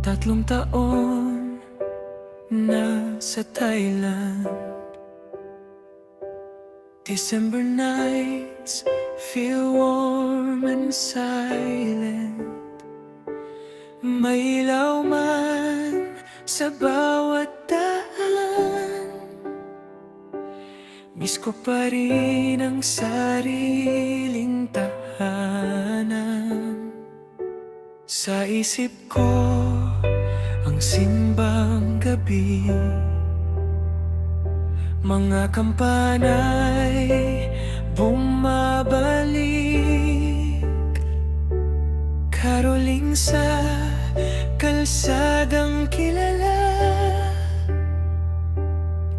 3 taon na sa Thailand. December nights feel warm and silent. May ilaw man sa bawat daan. Miss ko pa rin ang sariling tahanan. Sa isip ko ang simbang gabi, mga kampanay bumabalik, caroling sa kalsadang kilala,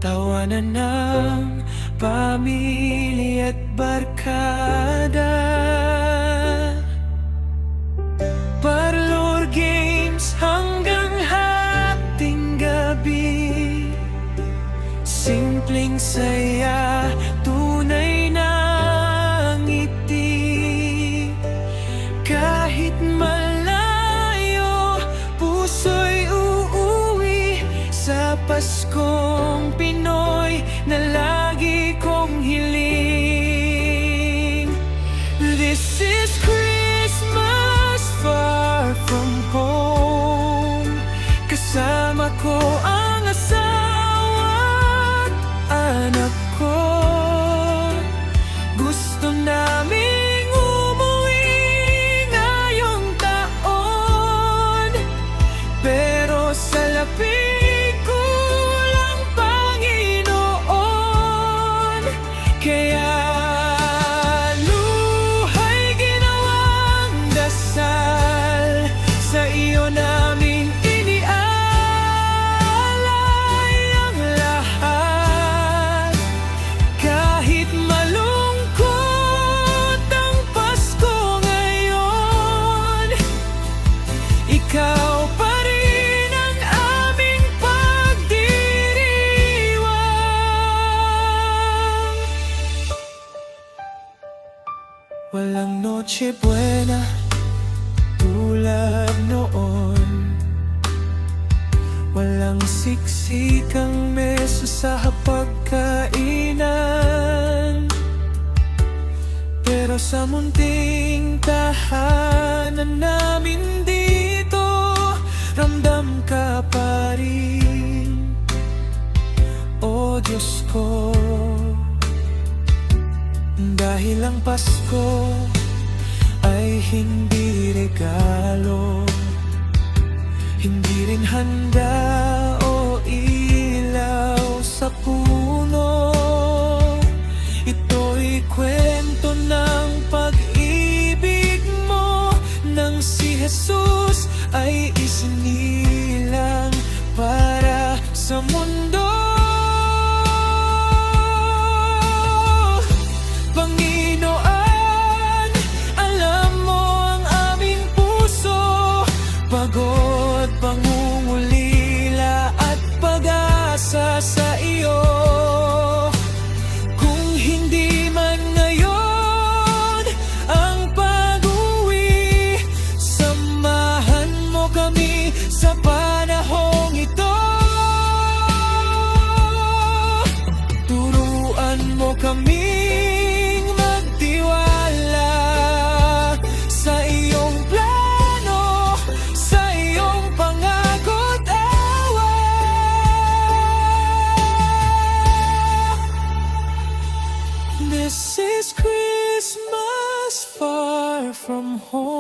tawanan ng pamilya at barkada. Parlor games hanggang hating gabi, simpleng saya, tunay na ngiti. Kahit malayo, puso'y uuwi sa Paskong Pinoy na lagi kong hiling. This is Christmas far from home. Kasama ko ang asawa at anak ko. Gusto naming umuwi ngayong taon, pero sa lapig kulang Panginoon. Kaya luhay ginawang dasal, sa iyo naming inialay ang lahat. Kahit malungkot ang Pasko ngayon, ikaw pa rin ang aming pagdiriwang. Walang Noche Buena tulad noon, walang siksikang mesa sa hapagkainan. Pero sa munting tahanan namin dito, ramdam ka pa rin, o Diyos ko. Dahil ang Pasko ay hindi regalo, hindi rin handa o ilaw sa puno. Ito'y kwento ng pag-ibig mo, nang si Jesus ay isinilang para sa mundo. Panginoon, alam mo ang aming puso, pagod, pangungulila at pag-asa sa iyo. Kung hindi man ngayon ang pag-uwi, samahan mo kami sa panahong ito. Turuan mo kaming magtiwala sa iyong plano, sa iyong pangako't awa. This is Christmas far from home.